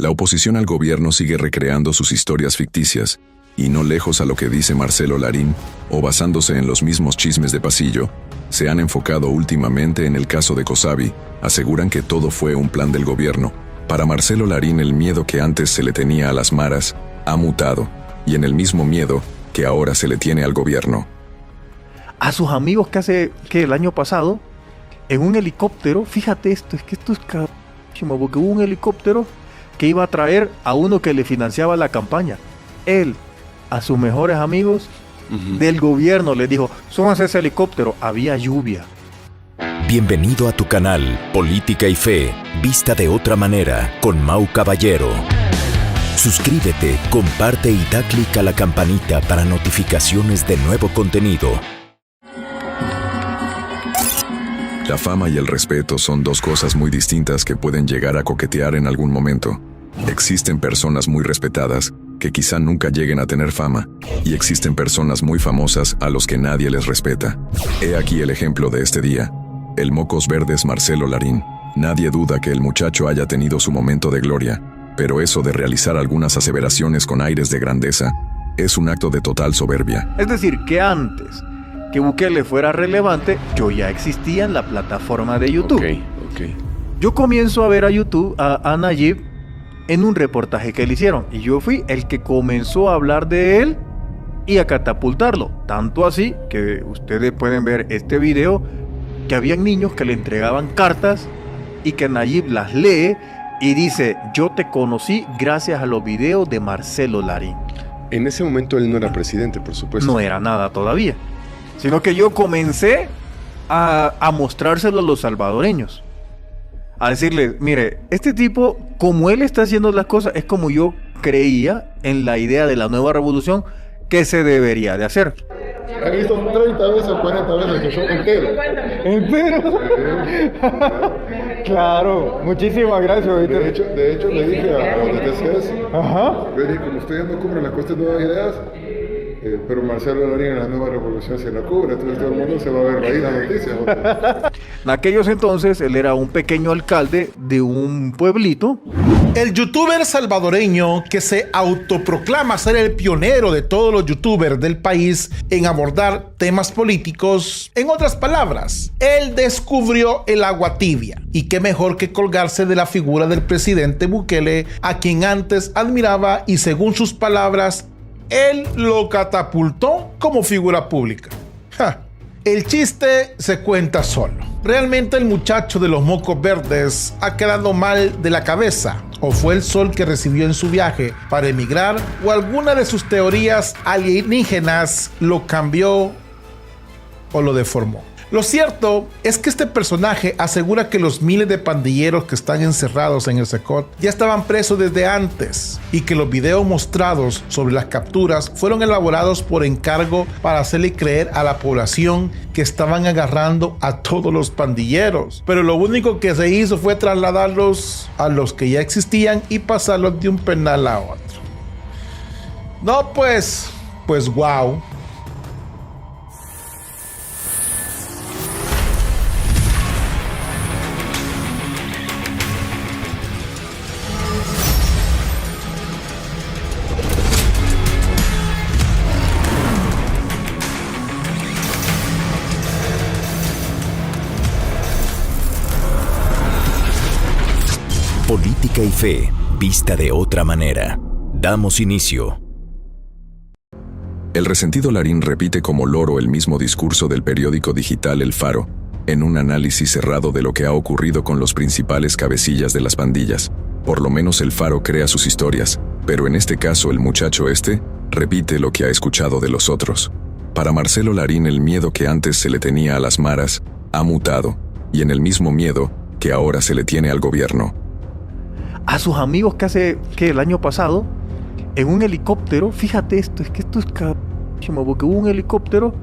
La oposición al gobierno sigue recreando sus historias ficticias, y no lejos a lo que dice Marcelo Larín, o basándose en los mismos chismes de pasillo, se han enfocado últimamente en el caso de Cosabi, aseguran que todo fue un plan del gobierno. Para Marcelo Larín el miedo que antes se le tenía a las maras ha mutado, y en el mismo miedo que ahora se le tiene al gobierno. A sus amigos que el año pasado, en un helicóptero, fíjate esto es carísimo, porque hubo un helicóptero que iba a traer a uno que le financiaba la campaña. Él, a sus mejores amigos del gobierno, les dijo, súbanse a ese helicóptero, había lluvia. Bienvenido a tu canal Política y Fe, vista de otra manera, con Mau Caballero. Suscríbete, comparte y da clic a la campanita para notificaciones de nuevo contenido. La fama y el respeto son dos cosas muy distintas que pueden llegar a coquetear en algún momento. Existen personas muy respetadas que quizá nunca lleguen a tener fama, y existen personas muy famosas a los que nadie les respeta. He aquí el ejemplo de este día. El mocos verdes Marcelo Larín. Nadie duda que el muchacho haya tenido su momento de gloria, pero eso de realizar algunas aseveraciones con aires de grandeza es un acto de total soberbia. Es decir, que antes que Bukele fuera relevante, yo ya existía en la plataforma de YouTube. Ok. Yo comienzo a ver a YouTube, a Nayib, en un reportaje que le hicieron, y yo fui el que comenzó a hablar de él y a catapultarlo. Tanto así que ustedes pueden ver este video, que habían niños que le entregaban cartas y que Nayib las lee y dice, yo te conocí gracias a los videos de Marcelo Larín. En ese momento él no era presidente, por supuesto. No era nada todavía, sino que yo comencé a mostrárselo a los salvadoreños, a decirles, mire, este tipo, como él está haciendo las cosas, es como yo creía en la idea de la nueva revolución que se debería de hacer. He visto 30 veces o 40 veces el show entero. ¿Entero? Claro, muchísimas gracias. De hecho le dije a los de TCS, Ajá. le dije, como ustedes no cubren las cuestiones de nuevas ideas, pero Marcelo Larín en la nueva revolución se la cubre, entonces todo el mundo se va a ver ahí las noticias. En aquellos entonces él era un pequeño alcalde de un pueblito. El youtuber salvadoreño que se autoproclama ser el pionero de todos los youtubers del país en abordar temas políticos. En otras palabras, él descubrió el agua tibia. Y qué mejor que colgarse de la figura del presidente Bukele, a quien antes admiraba y, según sus palabras, él lo catapultó como figura pública. El chiste se cuenta solo. Realmente el muchacho de los mocos verdes ha quedado mal de la cabeza, o fue el sol que recibió en su viaje para emigrar, o alguna de sus teorías alienígenas lo cambió o lo deformó. Lo cierto es que este personaje asegura que los miles de pandilleros que están encerrados en el Secot ya estaban presos desde antes, y que los videos mostrados sobre las capturas fueron elaborados por encargo para hacerle creer a la población que estaban agarrando a todos los pandilleros. Pero lo único que se hizo fue trasladarlos a los que ya existían y pasarlos de un penal a otro. No, pues wow. Política y Fe, vista de otra manera. Damos inicio. El resentido Larín repite como loro el mismo discurso del periódico digital El Faro, en un análisis cerrado de lo que ha ocurrido con los principales cabecillas de las pandillas. Por lo menos El Faro crea sus historias, pero en este caso el muchacho repite lo que ha escuchado de los otros. Para Marcelo Larín el miedo que antes se le tenía a las maras ha mutado, y en el mismo miedo que ahora se le tiene al gobierno. A sus amigos que el año pasado, en un helicóptero, fíjate esto es carísimo, porque hubo un helicóptero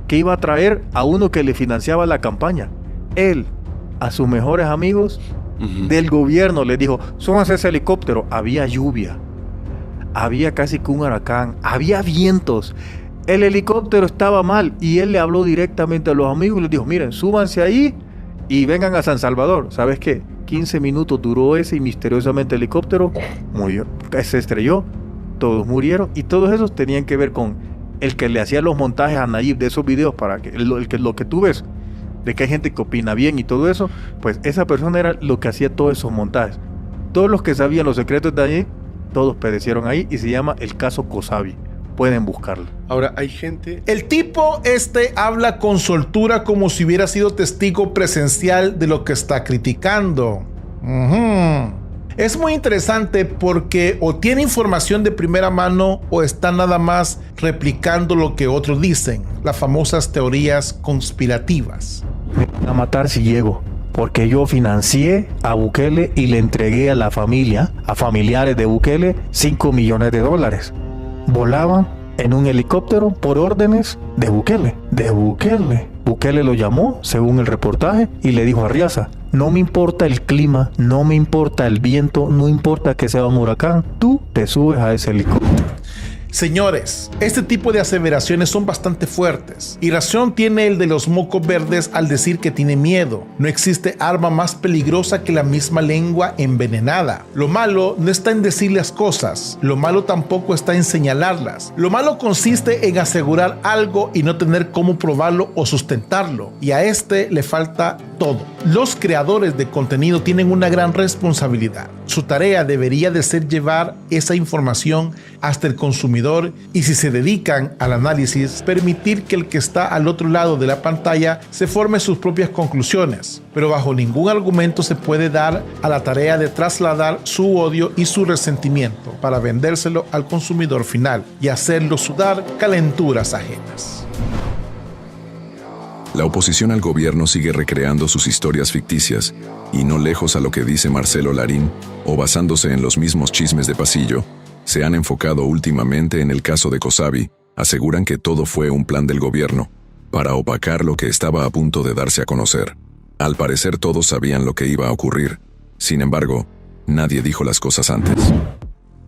que iba a traer a uno que le financiaba la campaña. Él, a sus mejores amigos del gobierno, les dijo, súbanse a ese helicóptero. Había lluvia, había casi que un huracán, había vientos, el helicóptero estaba mal, y él le habló directamente a los amigos y les dijo, miren, súbanse ahí y vengan a San Salvador. ¿Sabes qué? 15 minutos duró ese y misteriosamente el helicóptero murió, se estrelló, todos murieron y todos esos tenían que ver con el que le hacía los montajes a Nayib de esos videos para que lo que tú ves, de que hay gente que opina bien y todo eso, pues esa persona era lo que hacía todos esos montajes. Todos los que sabían los secretos de Nayib, todos perecieron ahí y se llama el caso Kosavi. Pueden buscarlo. Ahora, hay gente... El tipo habla con soltura como si hubiera sido testigo presencial de lo que está criticando. Es muy interesante porque o tiene información de primera mano o está nada más replicando lo que otros dicen, las famosas teorías conspirativas. Me van a matar si llego, porque yo financié a Bukele y le entregué a la familia, a familiares de Bukele, $5 millones. Volaban en un helicóptero por órdenes de Bukele. Bukele lo llamó, según el reportaje, y le dijo a Arriaza: no me importa el clima, no me importa el viento, no importa que sea un huracán, tú te subes a ese helicóptero. Señores, este tipo de aseveraciones son bastante fuertes y razón tiene el de los mocos verdes al decir que tiene miedo. No existe arma más peligrosa que la misma lengua envenenada. Lo malo no está en decir las cosas, lo malo tampoco está en señalarlas. Lo malo consiste en asegurar algo y no tener cómo probarlo o sustentarlo, y a este le falta todo. Los creadores de contenido tienen una gran responsabilidad. Su tarea debería de ser llevar esa información hasta el consumidor y, si se dedican al análisis, permitir que el que está al otro lado de la pantalla se forme sus propias conclusiones, pero bajo ningún argumento se puede dar a la tarea de trasladar su odio y su resentimiento para vendérselo al consumidor final y hacerlo sudar calenturas ajenas. La oposición al gobierno sigue recreando sus historias ficticias, y no lejos a lo que dice Marcelo Larín, o basándose en los mismos chismes de pasillo, se han enfocado últimamente en el caso de Kosavi. Aseguran que todo fue un plan del gobierno, para opacar lo que estaba a punto de darse a conocer. Al parecer todos sabían lo que iba a ocurrir, sin embargo, nadie dijo las cosas antes.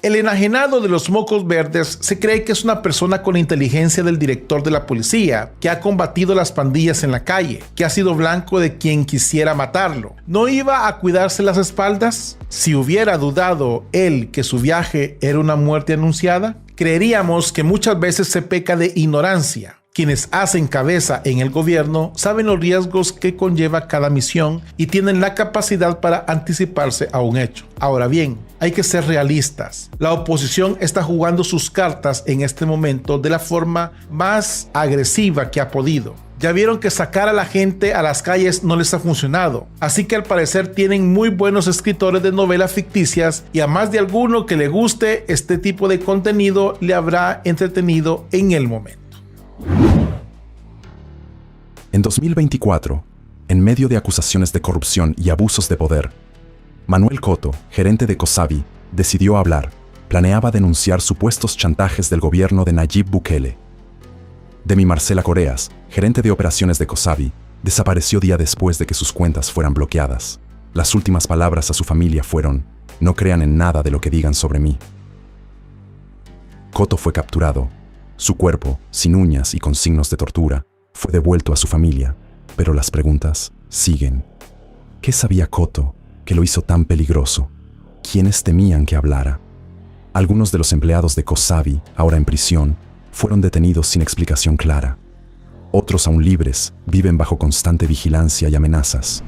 El enajenado de los mocos verdes se cree que es una persona con la inteligencia del director de la policía, que ha combatido las pandillas en la calle, que ha sido blanco de quien quisiera matarlo. ¿No iba a cuidarse las espaldas? Si hubiera dudado él que su viaje era una muerte anunciada, creeríamos que muchas veces se peca de ignorancia. Quienes hacen cabeza en el gobierno saben los riesgos que conlleva cada misión y tienen la capacidad para anticiparse a un hecho. Ahora bien, hay que ser realistas. La oposición está jugando sus cartas en este momento de la forma más agresiva que ha podido. Ya vieron que sacar a la gente a las calles no les ha funcionado, así que al parecer tienen muy buenos escritores de novelas ficticias y a más de alguno que le guste este tipo de contenido le habrá entretenido en el momento. En 2024, en medio de acusaciones de corrupción y abusos de poder, Manuel Coto, gerente de Kosavi, decidió hablar. Planeaba denunciar supuestos chantajes del gobierno de Nayib Bukele. Demi Marcela Coreas, gerente de operaciones de Kosavi, desapareció día después de que sus cuentas fueran bloqueadas. Las últimas palabras a su familia fueron: no crean en nada de lo que digan sobre mí. Coto fue capturado. Su cuerpo, sin uñas y con signos de tortura, fue devuelto a su familia, pero las preguntas siguen. ¿Qué sabía Coto que lo hizo tan peligroso? ¿Quiénes temían que hablara? Algunos de los empleados de Kosavi, ahora en prisión, fueron detenidos sin explicación clara. Otros, aún libres, viven bajo constante vigilancia y amenazas.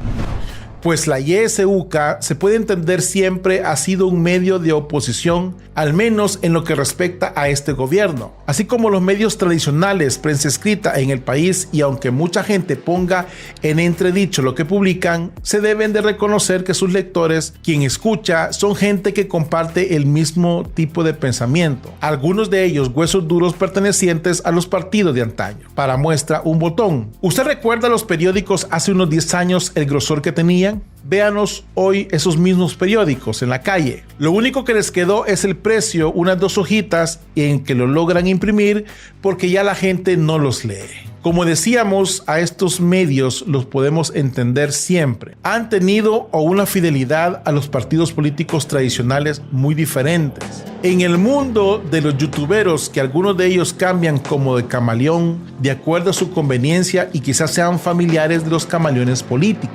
Pues la YSUK, se puede entender, siempre ha sido un medio de oposición, al menos en lo que respecta a este gobierno. Así como los medios tradicionales, prensa escrita en el país, y aunque mucha gente ponga en entredicho lo que publican, se deben de reconocer que sus lectores, quien escucha, son gente que comparte el mismo tipo de pensamiento. Algunos de ellos huesos duros pertenecientes a los partidos de antaño. Para muestra, un botón. ¿Usted recuerda los periódicos hace unos 10 años, el grosor que tenían? Véanos hoy esos mismos periódicos en la calle. Lo único que les quedó es el precio, unas 2 hojitas en que lo logran imprimir porque ya la gente no los lee. Como decíamos, a estos medios los podemos entender siempre. Han tenido una fidelidad a los partidos políticos tradicionales muy diferentes. En el mundo de los youtuberos, que algunos de ellos cambian como de camaleón de acuerdo a su conveniencia y quizás sean familiares de los camaleones políticos.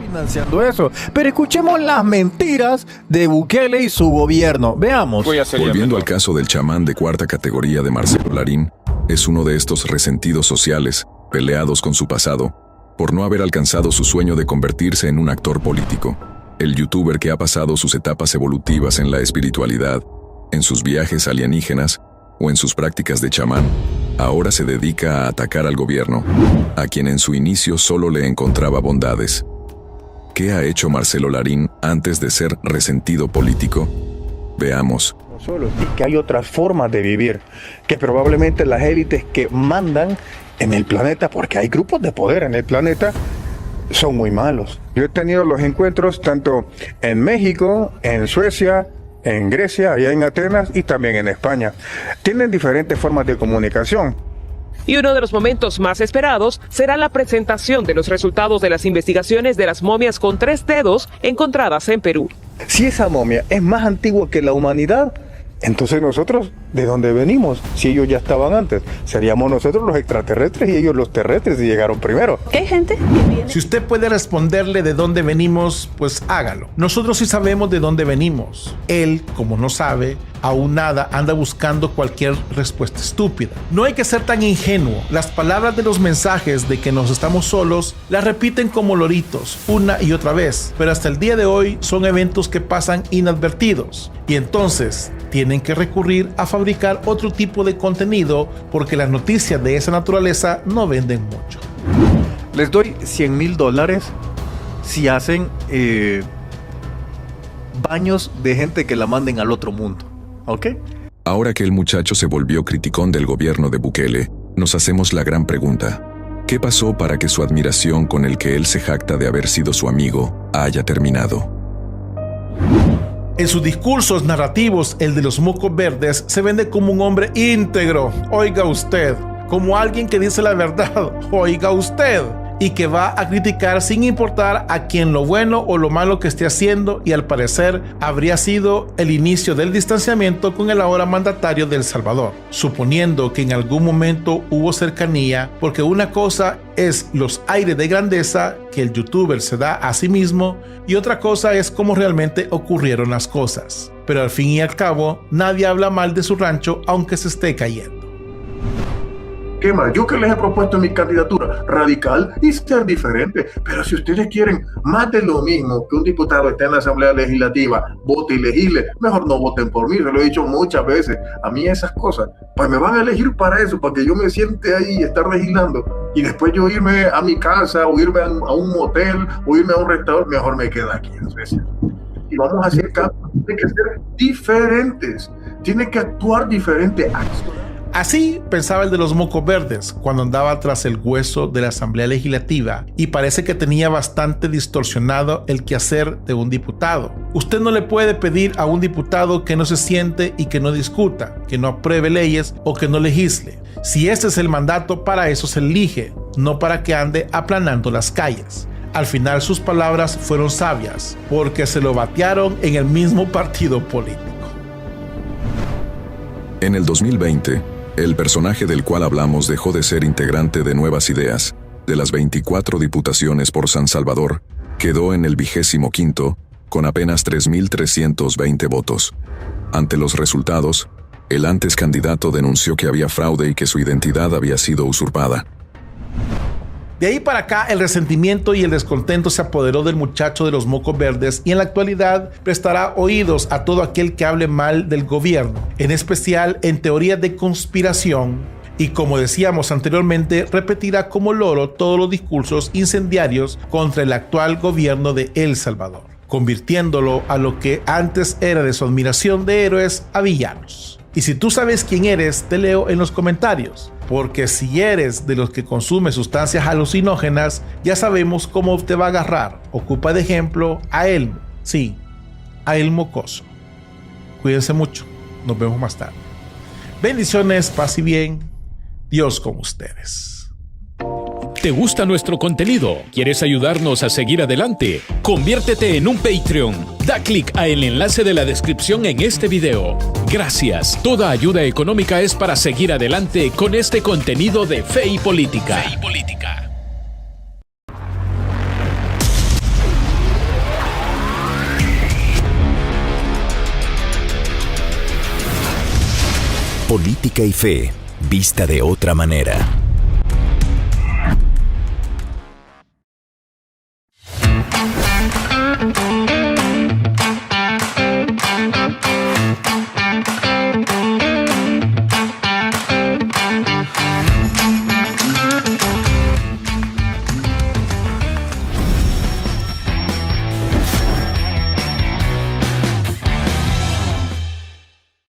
financiando eso. Pero escuchemos las mentiras de Bukele y su gobierno. Veamos. Volviendo al caso del chamán de cuarta categoría de Marcelo Larín, es uno de estos resentidos sociales, peleados con su pasado, por no haber alcanzado su sueño de convertirse en un actor político. El youtuber que ha pasado sus etapas evolutivas en la espiritualidad, en sus viajes alienígenas o en sus prácticas de chamán, ahora se dedica a atacar al gobierno, a quien en su inicio solo le encontraba bondades. ¿Qué ha hecho Marcelo Larín antes de ser resentido político? Veamos. Solo, y que hay otras formas de vivir, que probablemente las élites que mandan en el planeta, porque hay grupos de poder en el planeta, son muy malos. Yo he tenido los encuentros tanto en México, en Suecia, en Grecia, allá en Atenas y también en España. Tienen diferentes formas de comunicación. Y uno de los momentos más esperados será la presentación de los resultados de las investigaciones de las momias con 3 dedos encontradas en Perú. Si esa momia es más antigua que la humanidad, entonces nosotros, ¿de dónde venimos? Si ellos ya estaban antes, seríamos nosotros los extraterrestres y ellos los terrestres y llegaron primero. ¿Qué hay gente que viene? Si usted puede responderle de dónde venimos, pues hágalo. Nosotros sí sabemos de dónde venimos. Él, como no sabe, aún nada, anda buscando cualquier respuesta estúpida. No hay que ser tan ingenuo. Las palabras de los mensajes de que nos estamos solos las repiten como loritos una y otra vez, pero hasta el día de hoy son eventos que pasan inadvertidos. Y entonces tienen que recurrir a fabricar otro tipo de contenido porque las noticias de esa naturaleza no venden mucho. Les doy $100,000 si hacen baños de gente que la manden al otro mundo. ¿Ok? Ahora que el muchacho se volvió criticón del gobierno de Bukele, nos hacemos la gran pregunta. ¿Qué pasó para que su admiración con el que él se jacta de haber sido su amigo haya terminado? En sus discursos narrativos, el de los mocos verdes se vende como un hombre íntegro, oiga usted, como alguien que dice la verdad, oiga usted, y que va a criticar sin importar a quien lo bueno o lo malo que esté haciendo, y al parecer habría sido el inicio del distanciamiento con el ahora mandatario de El Salvador, suponiendo que en algún momento hubo cercanía, porque una cosa es los aires de grandeza que el youtuber se da a sí mismo y otra cosa es cómo realmente ocurrieron las cosas. Pero al fin y al cabo, nadie habla mal de su rancho aunque se esté cayendo. ¿Qué más? Yo que les he propuesto mi candidatura radical y ser diferente. Pero si ustedes quieren más de lo mismo, que un diputado esté en la Asamblea Legislativa, vote y legisle, mejor no voten por mí. Se lo he dicho muchas veces. A mí esas cosas, pues me van a elegir para eso, para que yo me siente ahí y estar legislando. Y después yo irme a mi casa, o irme a un motel, o irme a un restaurante, mejor me quedo aquí en Suecia. Y vamos a hacer cambios. Tienen que ser diferentes. Tienen que actuar diferente. Así pensaba el de los mocos verdes cuando andaba tras el hueso de la Asamblea Legislativa y parece que tenía bastante distorsionado el quehacer de un diputado. Usted no le puede pedir a un diputado que no se siente y que no discuta, que no apruebe leyes o que no legisle. Si ese es el mandato, para eso se elige, no para que ande aplanando las calles. Al final sus palabras fueron sabias, porque se lo batearon en el mismo partido político. En el 2020, el personaje del cual hablamos dejó de ser integrante de Nuevas Ideas. De las 24 diputaciones por San Salvador, quedó en el 25º, con apenas 3.320 votos. Ante los resultados, el antes candidato denunció que había fraude y que su identidad había sido usurpada. De ahí para acá, el resentimiento y el descontento se apoderó del muchacho de los mocos verdes y en la actualidad prestará oídos a todo aquel que hable mal del gobierno, en especial en teorías de conspiración, y como decíamos anteriormente, repetirá como loro todos los discursos incendiarios contra el actual gobierno de El Salvador, convirtiéndolo a lo que antes era de su admiración de héroes a villanos. Y si tú sabes quién eres, te leo en los comentarios, porque si eres de los que consume sustancias alucinógenas, ya sabemos cómo te va a agarrar. Ocupa de ejemplo a Elmo, sí, a El Mocoso. Cuídense mucho, nos vemos más tarde. Bendiciones, paz y bien, Dios con ustedes. ¿Te gusta nuestro contenido? ¿Quieres ayudarnos a seguir adelante? Conviértete en un Patreon. Da clic al enlace de la descripción en este video. Gracias. Toda ayuda económica es para seguir adelante con este contenido de Fe y Política. Política y Fe, vista de otra manera.